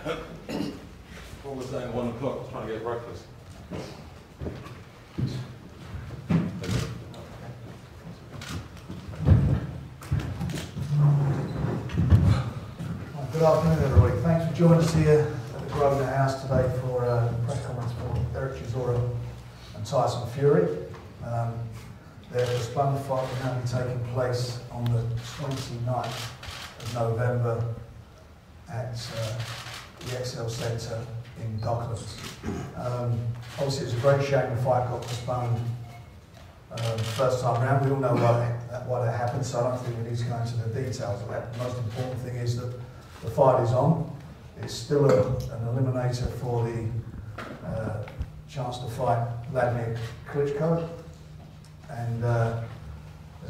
What was that at 1 o'clock? I was trying to get breakfast. Good afternoon, everybody. Thanks for joining us here at the Grosvenor House today for a press conference for Derek Chisora and Tyson Fury. Their postponed fight will now be taking place on the 29th of November at the XL Centre in Docklands. Obviously, it's a great shame the fight got postponed the first time around. We all know why that happened, so I don't think we need to go into the details of that. The most important thing is that the fight is on. It's still an eliminator for the chance to fight Wladimir Klitschko. And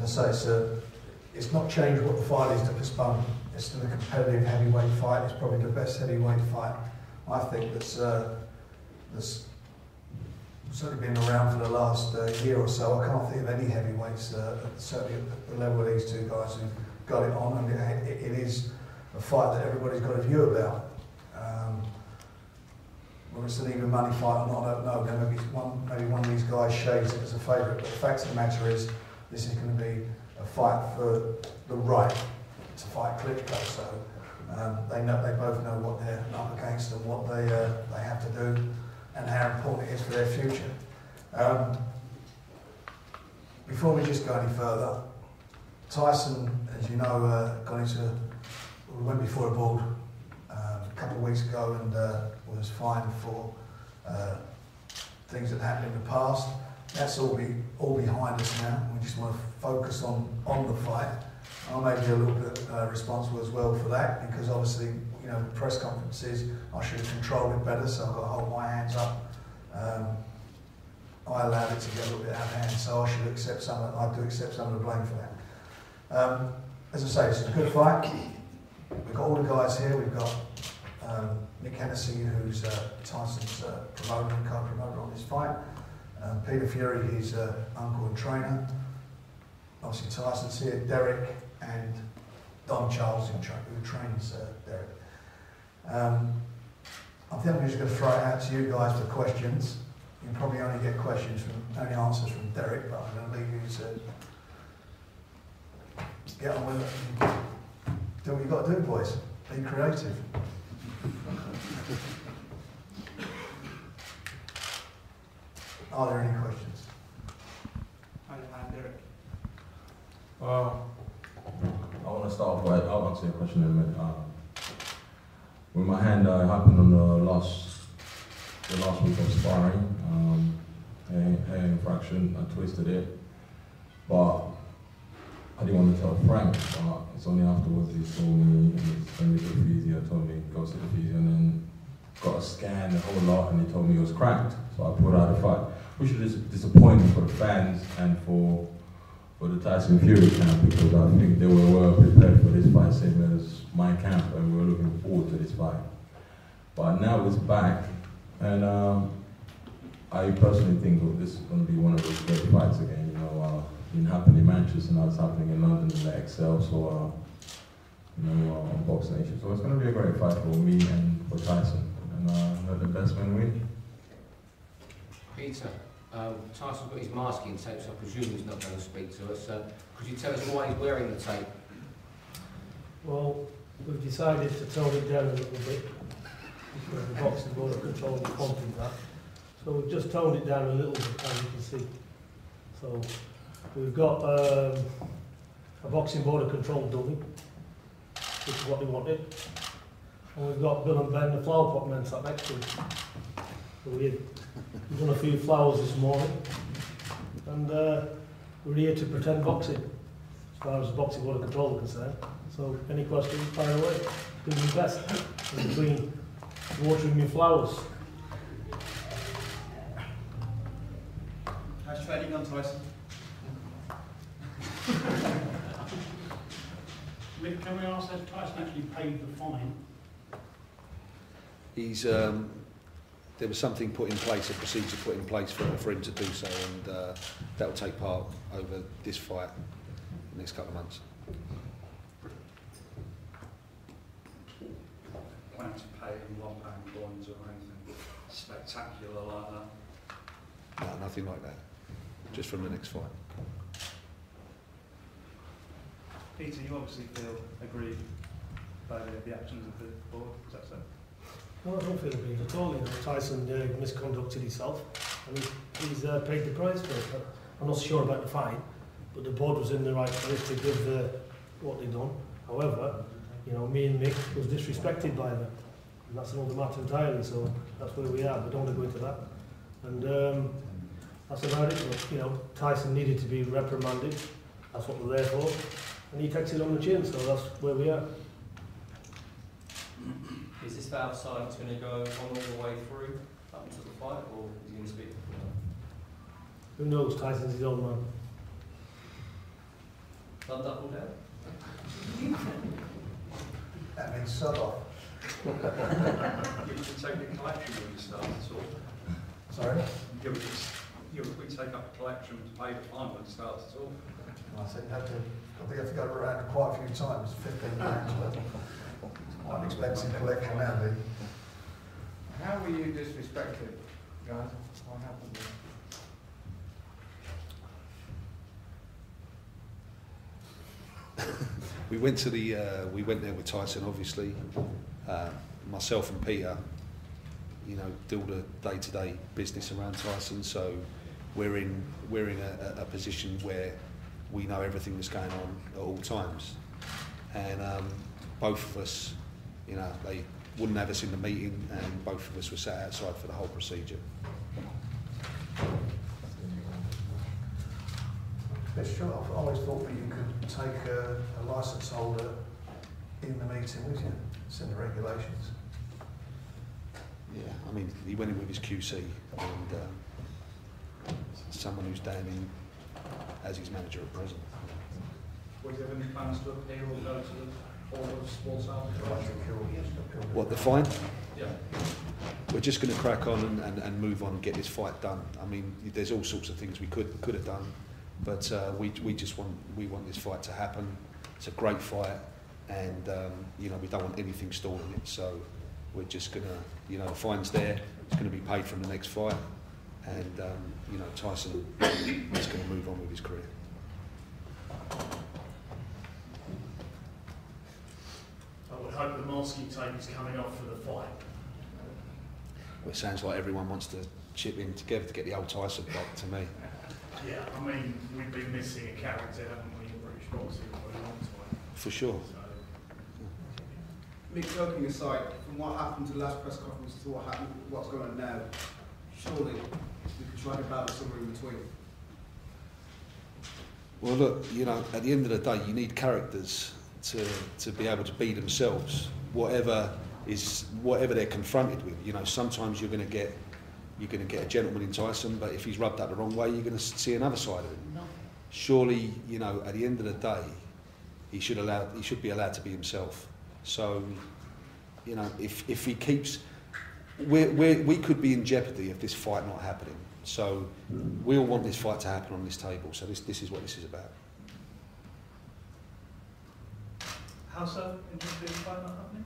as I say, it's not changed what the fight is to postpone. It's still a competitive heavyweight fight. It's probably the best heavyweight fight, I think, that's certainly been around for the last year or so. I can't think of any heavyweights, certainly at the level of these two guys who've got it on, and it is a fight that everybody's got a view about. Whether it's an even money fight or not, I don't know. Then maybe one of these guys shades it as a favourite, but the fact of the matter is, this is going to be a fight for the right to fight Klitschko. So they both know what they're up against and what they have to do, and how important it is for their future. Before we just go any further, Tyson, as you know, went before a board a couple of weeks ago and was fined for things that happened in the past. That's all behind us now. We just want to focus on the fight. I may be a little bit responsible as well for that, because obviously, you know, press conferences, I should have controlled it better, so I've got to hold my hands up. I allowed it to get a little bit out of hand, so I do accept some of the blame for that. As I say, it's a good fight. We've got all the guys here. We've got Nick Hennessy, who's Tyson's promoter and co-promoter on this fight. Peter Fury, his uncle and trainer. Obviously Tyson's here. Derek and Don Charles, who trains Derek. I think I'm just going to throw it out to you guys for questions. You can probably only get answers from Derek, but I'm going to leave you to get on with it. Do what you've got to do, boys. Be creative. Are there any questions? Hi, Derek. I want to start by, I'll answer your question in a minute. With my hand, it happened on the last week of sparring. Hair infraction, I twisted it, but I didn't want to tell Frank, but it's only afterwards he told me, and the physio told me, go to the physio, and then got a scan, the whole lot, and he told me it was cracked. So I pulled out the fight, which was disappointing for the fans and for the Tyson Fury camp, because I think they were well prepared for this fight, same as my camp, and we were looking forward to this fight. But now it's back, and I personally think this is going to be one of those great fights again. You know, it happened in Manchester, now it's happening in London in the XL, so on Box Nation. So it's going to be a great fight for me and for Tyson, and let the best man win. Peter, Tyson's got his masking tape, so I presume he's not going to speak to us. Could you tell us why he's wearing the tape? Well, we've decided to tone it down a little bit. The boxing board have controlled the content of that. So we've just toned it down a little bit, as you can see. So we've got a boxing border controlled dummy, which is what they wanted. And we've got Bill and Ben, the flower pot men, sat next to him. So we've done a few flowers this morning, and we're here to pretend boxing, as far as the boxing border control is concerned. So any questions, fire away. Do your best in between watering your flowers. How's training on, Tyson? Mick, can we ask, has Tyson actually paid the fine? He's there was something put in place, a procedure put in place for him to do so, and that will take part over this fight in the next couple of months. plan to pay in £1 coins or anything spectacular like that? No, nothing like that. Just from the next fight. Peter, you obviously feel aggrieved by the actions of the board, is that so? No, I don't feel aggrieved at all. You know, Tyson misconducted himself, and he's paid the price for it. I'm not sure about the fine, but the board was in the right place to give what they done. However, you know, me and Mick was disrespected by them, and that's another matter entirely. So that's where we are. We don't want to go into that, and that's about it. But, you know, Tyson needed to be reprimanded. That's what we're there for, and he takes it on the chin. So that's where we are. Is this bout silence going to go on all the way through up until the fight, or is he going to speak before that? Who knows? Tyson's his own man. Done that all down? That means sod off. You should take a collection when you start to talk. Sorry? We take up a collection to pay the fine when you start to talk. I said you have to go around quite a few times, £15 worth. Quite an expensive collection now, Lee. How were you disrespected, guys? What happened there? We went there with Tyson, obviously. Myself and Peter, you know, do all the day-to-day business around Tyson. So we're in a position where we know everything that's going on at all times, and both of us, you know, they wouldn't have us in the meeting, and both of us were sat outside for the whole procedure. Sure, I've always thought that you could take a licence holder in the meeting with you. It's in the regulations. Yeah, I mean, he went in with his QC, and someone who's down in as his manager at present. Would you have any plans to appeal or go to the Board of Sports Arbitration? What, the fine? Yeah. We're just going to crack on and move on and get this fight done. I mean, there's all sorts of things we could have done, but we want this fight to happen. It's a great fight, and you know, we don't want anything stalling it. So we're just going to, you know, the fine's there. It's going to be paid from the next fight, and you know, Tyson is going to move on with his career. I would hope the masking tape is coming off for the fight. Well, it sounds like everyone wants to chip in together to get the old Tyson back to me. Yeah, I mean, we've been missing a character, haven't we, in British boxing for a long time. For sure. Mick, joking aside, from what happened to the last press conference to what happened, what's going on now, surely we could try to balance somewhere in between. Well, look, you know, at the end of the day, you need characters to be able to be themselves, whatever they're confronted with. You know, sometimes you're going to get a gentleman in Tyson, but if he's rubbed up the wrong way, you're going to see another side of him. No. Surely, you know, at the end of the day, he should be allowed to be himself. So, you know, if he keeps, we could be in jeopardy of this fight not happening. So we all want this fight to happen on this table. So this is what this is about. How so? Interested in the fight not happening?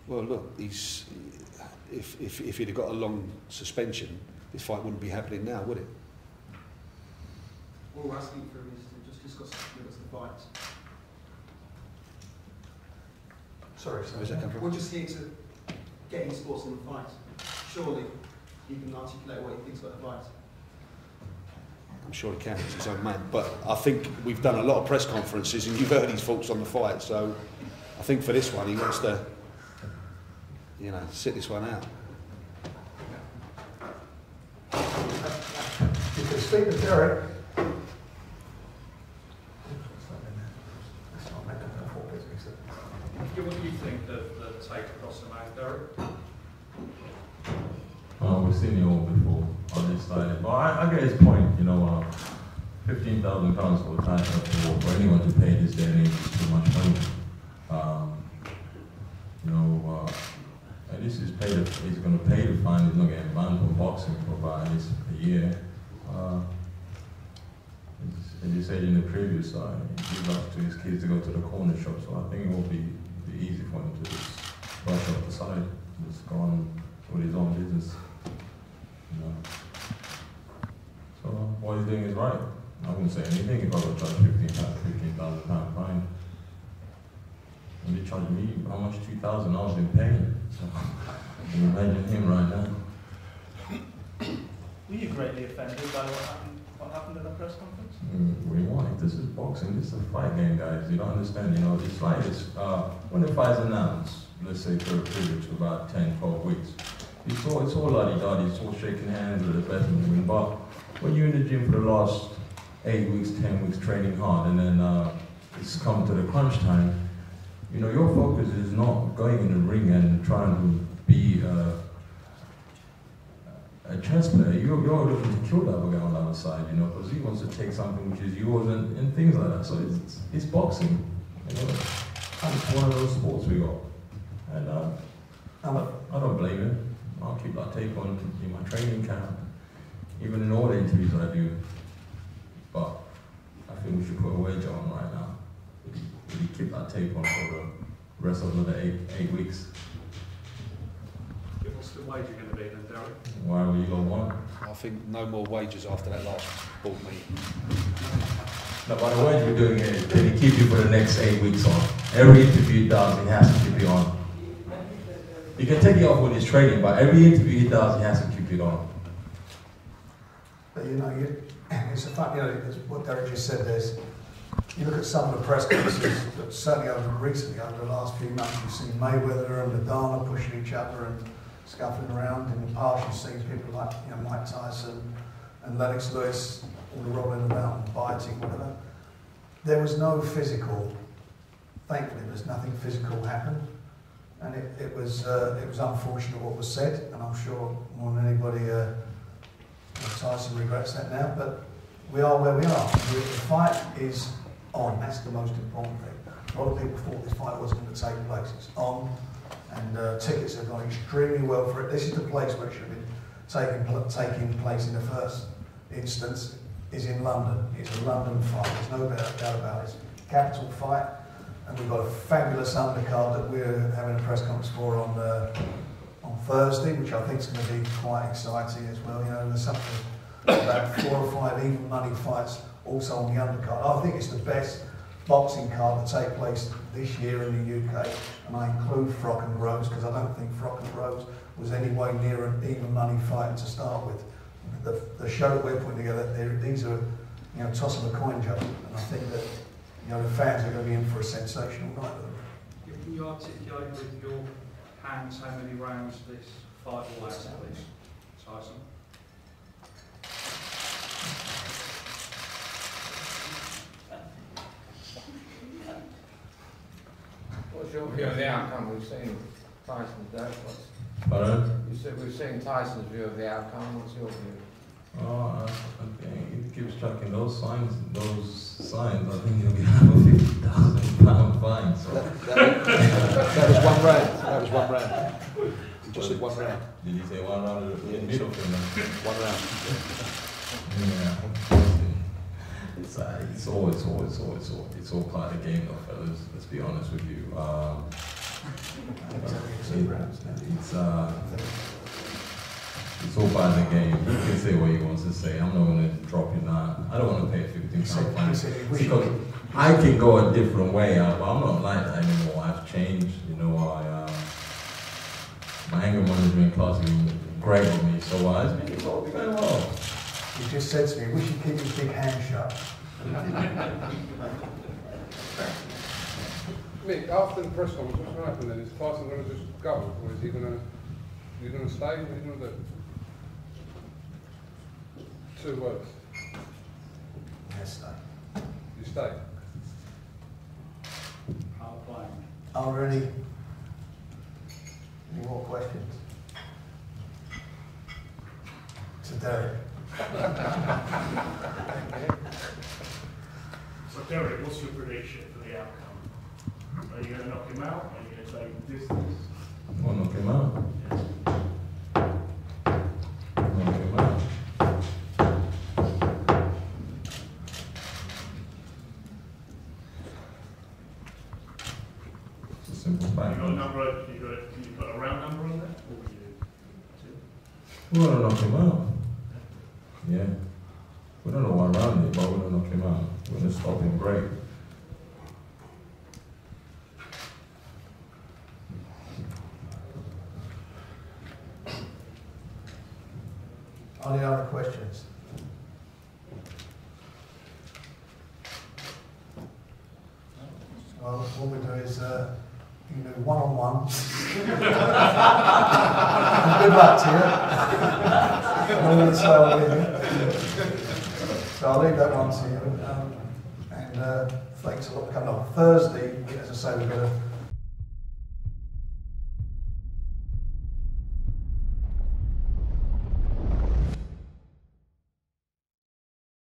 Well, look, if he'd have got a long suspension, this fight wouldn't be happening now, would it? All we're asking for is to just discuss with us the fights. Sorry, Where's that come from? We're just here to get in sports in the fight. Surely he can articulate what he thinks about the fight. I'm sure he can, he's his own man. But I think we've done a lot of press conferences and you've heard his thoughts on the fight, so I think for this one he wants to, you know, sit this one out. You can speak to Derek. What do you think of the tape across the mouth, Derek? We've seen it all before on this side, but I get his point. You know, £15,000 for a title for anyone to pay this day and age is too much money. You know, and this is he's going to pay the fine. He's not getting banned from boxing for about at least a year. As you said in the previous side, he gives up to his kids to go to the corner shop, so I think it will be easy for him to just brush off the aside, just go on with his own business. You know. So what he's doing is right. I wouldn't say anything if I got charged £15,000 fine. And they charged me how much? 2,000. I was in pain. So can you imagine him right now? Were you greatly offended by what happened at the press conference? What do you want? This is boxing. This is a fight game, guys. You don't understand. You know, it's like this. When the fight's announced, let's say for a period of about 10, 12 weeks, it's all la-di-da-di. It's all shaking hands with the best moving. But when you're in the gym for the last 8 weeks, 10 weeks training hard, and then it's come to the crunch time, you know, your focus is not going in the ring and trying to be a chess player. You're looking to kill that guy on the other side, you know, because he wants to take something which is yours and things like that. So it's boxing, you know. And it's one of those sports we got. And I don't blame him. I'll keep that tape on in my training camp, even in all the interviews I do. But I think we should put a wager on right now. Will you keep that tape on for the rest of the 8 weeks? What's the wager going to be then, Derek? Why will you go one? I think no more wages after that last board meeting. No, but the wager we're doing is, can he keep you for the next 8 weeks on? Every interview he does, he has to keep you on. You can take it off when he's training, but every interview he does, he has to keep it on. But you know, it's a fact, you know, what Derek just said, you look at some of the press conferences, certainly over the last few months, you've seen Mayweather and Madonna pushing each other and scuffling around. In the past, you've seen people like, you know, Mike Tyson and Lennox Lewis all rolling about and biting, whatever. There was no physical, thankfully, there's nothing physical happened. And it was unfortunate what was said, and I'm sure more than anybody, Tyson regrets that now, but we are where we are. The fight is on, that's the most important thing. A lot of people thought this fight wasn't going to take place. It's on, and tickets have gone extremely well for it. This is the place where it should have been taking place in the first instance, is in London. It's a London fight, there's no doubt about it. It's a capital fight, and we've got a fabulous undercard that we're having a press conference for on Thursday, which I think is going to be quite exciting as well. You know, there's something about 4 or 5 even money fights also on the undercard. I think it's the best boxing card to take place this year in the UK, and I include Frock and Rose because I don't think Frock and Rose was any way near an even money fight to start with. The show that we're putting together, these are, you know, toss of a coin jump, and I think that, you know, the fans are going to be in for a sensational night with them. Can you articulate with your hands how many rounds this fight will last, please, Tyson? What's your view of the outcome? We've seen Tyson's death. Pardon? You said we've seen Tyson's view of the outcome. What's your view? Oh, I think he keeps tracking those signs. I think he'll get a £50,000 fine. So. That was 1 round. That was 1 round. You just said 1 round. Did you say 1 round of the middle finger? 1 round. Yeah. It's all part of the game, though, fellas. Let's be honest with you. It's all part of the game. He can say what he wants to say. I'm not going to drop you now. I don't want to pay £15 fine because I can go a different way. But I'm not like that anymore. I've changed. You know, my anger management class is great with me. So it's all going well. He just said to me, we should keep his big hand shut. Mick, after the press conference, what's going to happen then? Is Tyson going to just go, or is he going to stay? What are you going to do? 2 words. Yes, stay. You stay. I'll play. Are there any more questions? To Derek. So Derek, what's your prediction for the outcome? Are you going to knock him out? Are you going to take the distance? I'll knock him out. Yes. Knock him out. It's a simple fact. You got a number? You can you put a round number on that? Or will you? We want to knock him out. Yeah. We don't know why around it, but we want to knock him out. We want to stop him great. Any other questions? Well, what we do is you can do one-on-one. Good luck to you. I'm going to say I'll leave you. So I'll leave that one to you. And thanks a lot for coming on. Thursday, as I say, we're going to